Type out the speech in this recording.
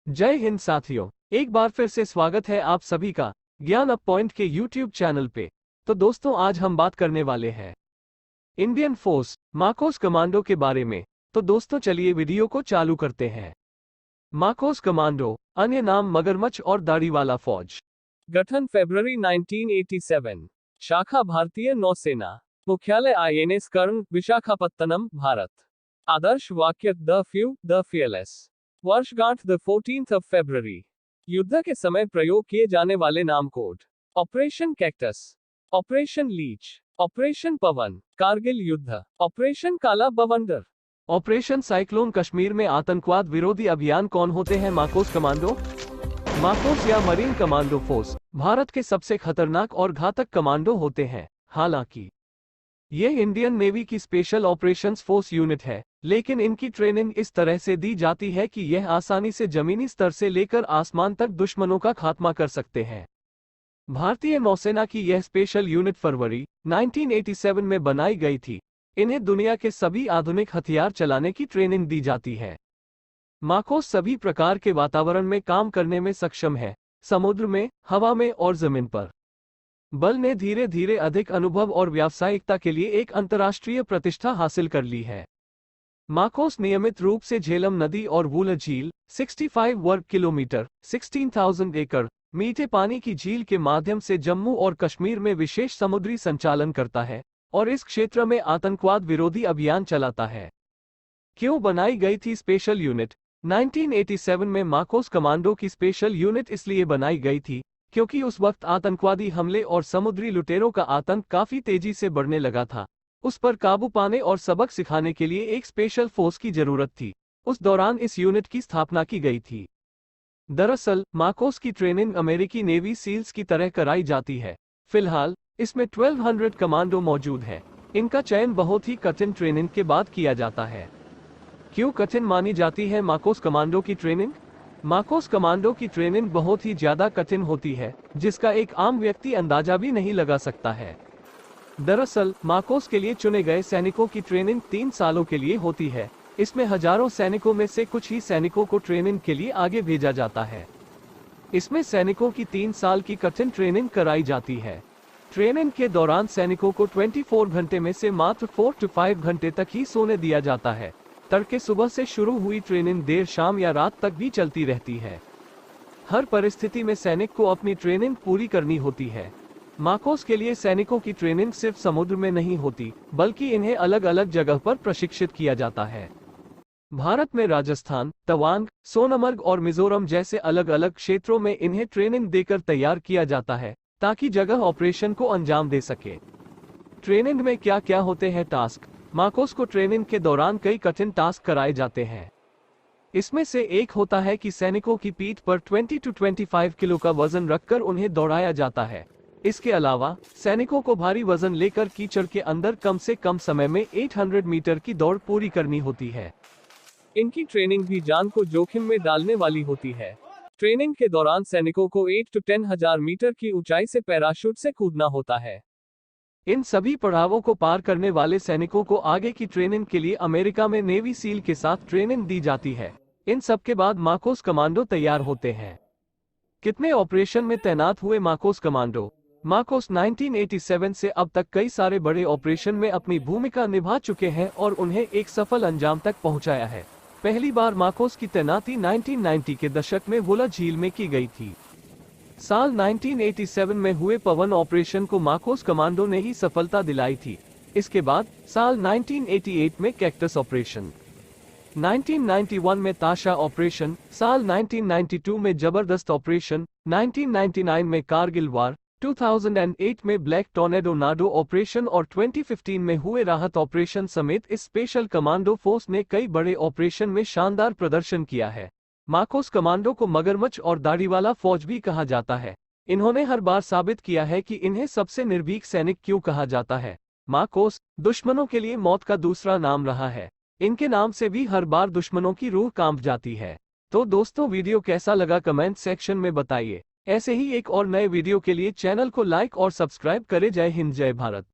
जय हिंद साथियों, एक बार फिर से स्वागत है आप सभी का ज्ञान अप पॉइंट के यूट्यूब चैनल पे। तो दोस्तों, आज हम बात करने वाले हैं इंडियन फोर्स मार्कोस कमांडो के बारे में। तो दोस्तों, चलिए वीडियो को चालू करते हैं। मार्कोस कमांडो, अन्य नाम मगरमच्छ और दाढ़ी वाला फौज। गठन फरवरी 1987। शाखा भारतीय नौसेना। मुख्यालय INS कर्ण, विशाखापत्तनम, भारत। आदर्श वाक्य द फ्यू द फियरलेस। वर्षगांठ द 14th of February। युद्ध के समय प्रयोग किए जाने वाले नाम कोड: operation cactus, operation leech, operation Pawan, Kargil युद्ध, ऑपरेशन काला बवंडर, ऑपरेशन साइक्लोन। कश्मीर में आतंकवाद विरोधी अभियान। कौन होते हैं मार्कोस कमांडो? मार्कोस या मरीन कमांडो फोर्स भारत के सबसे खतरनाक और घातक कमांडो होते हैं। हालांकि ये इंडियन नेवी की स्पेशल ऑपरेशंस फोर्स यूनिट है, लेकिन इनकी ट्रेनिंग इस तरह से दी जाती है कि यह आसानी से जमीनी स्तर से लेकर आसमान तक दुश्मनों का खात्मा कर सकते हैं। भारतीय नौसेना की यह स्पेशल यूनिट फरवरी 1987 में बनाई गई थी। इन्हें दुनिया के सभी आधुनिक हथियार चलाने की ट्रेनिंग दी जाती है। मार्कोस सभी प्रकार के वातावरण में काम करने में सक्षम है, समुद्र में, हवा में और जमीन पर। बल ने धीरे धीरे अधिक अनुभव और व्यावसायिकता के लिए एक अंतर्राष्ट्रीय प्रतिष्ठा हासिल कर ली है। मार्कोस नियमित रूप से झेलम नदी और वूलर झील 65 वर्ग किलोमीटर 16,000 एकड़ मीठे पानी की झील के माध्यम से जम्मू और कश्मीर में विशेष समुद्री संचालन करता है और इस क्षेत्र में आतंकवाद विरोधी अभियान चलाता है। क्यों बनाई गई थी स्पेशल यूनिट? 1987 में मार्कोस कमांडो की स्पेशल यूनिट इसलिए बनाई गई थी क्योंकि उस वक्त आतंकवादी हमले और समुद्री लुटेरों का आतंक काफी तेजी से बढ़ने लगा था। उस पर काबू पाने और सबक सिखाने के लिए एक स्पेशल फोर्स की जरूरत थी। उस दौरान इस यूनिट की स्थापना की गई थी। दरअसल मार्कोस की ट्रेनिंग अमेरिकी नेवी सील्स की तरह कराई जाती है। फिलहाल इसमें 1200 कमांडो मौजूद हैं। इनका चयन बहुत ही कठिन ट्रेनिंग के बाद किया जाता है। क्यों कठिन मानी जाती है मार्कोस कमांडो की ट्रेनिंग? मार्कोस कमांडो की ट्रेनिंग बहुत ही ज्यादा कठिन होती है, जिसका एक आम व्यक्ति अंदाजा भी नहीं लगा सकता है। दरअसल मार्कोस के लिए चुने गए सैनिकों की ट्रेनिंग 3 सालों के लिए होती है। इसमें हजारों सैनिकों में से कुछ ही सैनिकों को ट्रेनिंग के लिए आगे भेजा जाता है। इसमें सैनिकों की 3 साल की कठिन ट्रेनिंग कराई जाती है। ट्रेनिंग के दौरान सैनिकों को 24 घंटे में से मात्र 4 to 5 घंटे तक ही सोने दिया जाता है। तड़के सुबह से शुरू हुई ट्रेनिंग देर शाम या रात तक भी चलती रहती है। हर परिस्थिति में सैनिक को अपनी ट्रेनिंग पूरी करनी होती है। मार्कोस के लिए सैनिकों की ट्रेनिंग सिर्फ समुद्र में नहीं होती, बल्कि इन्हें अलग अलग जगह पर प्रशिक्षित किया जाता है। भारत में राजस्थान, तवांग, सोनमर्ग और मिजोरम जैसे अलग अलग क्षेत्रों में इन्हें ट्रेनिंग देकर तैयार किया जाता है, ताकि जगह ऑपरेशन को अंजाम दे सके। ट्रेनिंग में क्या क्या होते हैं टास्क? मार्कोस को ट्रेनिंग के दौरान कई कठिन टास्क कराए जाते हैं। इसमें से एक होता है कि सैनिकों की पीठ पर 20 to 25 किलो का वजन रखकर उन्हें दौड़ाया जाता है। इसके अलावा सैनिकों को भारी वजन लेकर कीचड़ के अंदर कम से कम समय में 800 मीटर की दौड़ पूरी करनी होती है। इनकी ट्रेनिंग भी जान को जोखिम में डालने वाली होती है। ट्रेनिंग के दौरान सैनिकों को 8 to 10,000 मीटर की ऊंचाई से पैराशूट से कूदना होता है। इन सभी पड़ावों को पार करने वाले सैनिकों को आगे की ट्रेनिंग के लिए अमेरिका में नेवी सील के साथ ट्रेनिंग दी जाती है। इन सब के बाद मार्कोस कमांडो तैयार होते हैं। कितने ऑपरेशन में तैनात हुए मार्कोस कमांडो? मार्कोस 1987 से अब तक कई सारे बड़े ऑपरेशन में अपनी भूमिका निभा चुके हैं और उन्हें एक सफल अंजाम तक पहुंचाया है। पहली बार मार्कोस की तैनाती 1990 के दशक में वूलर झील में की गई थी। साल 1987 में हुए पवन ऑपरेशन को मार्कोस कमांडो ने ही सफलता दिलाई थी। इसके बाद साल 1988 में कैक्टस ऑपरेशन, 1991 में ताशा ऑपरेशन, साल 1992 में जबरदस्त ऑपरेशन, 1999 में कारगिल वार, 2008 में ब्लैक टॉर्नेडो ऑपरेशन और 2015 में हुए राहत ऑपरेशन समेत इस स्पेशल कमांडो फोर्स ने कई बड़े ऑपरेशन में शानदार प्रदर्शन किया है। मार्कोस कमांडो को मगरमच्छ और दाढ़ी वाला फौज भी कहा जाता है। इन्होंने हर बार साबित किया है कि इन्हें सबसे निर्भीक सैनिक क्यों कहा जाता है। मार्कोस दुश्मनों के लिए मौत का दूसरा नाम रहा है। इनके नाम से भी हर बार दुश्मनों की रूह कांप जाती है। तो दोस्तों, वीडियो कैसा लगा कमेंट सेक्शन में बताइए। ऐसे ही एक और नए वीडियो के लिए चैनल को लाइक और सब्सक्राइब करें। जय हिंद, जय भारत।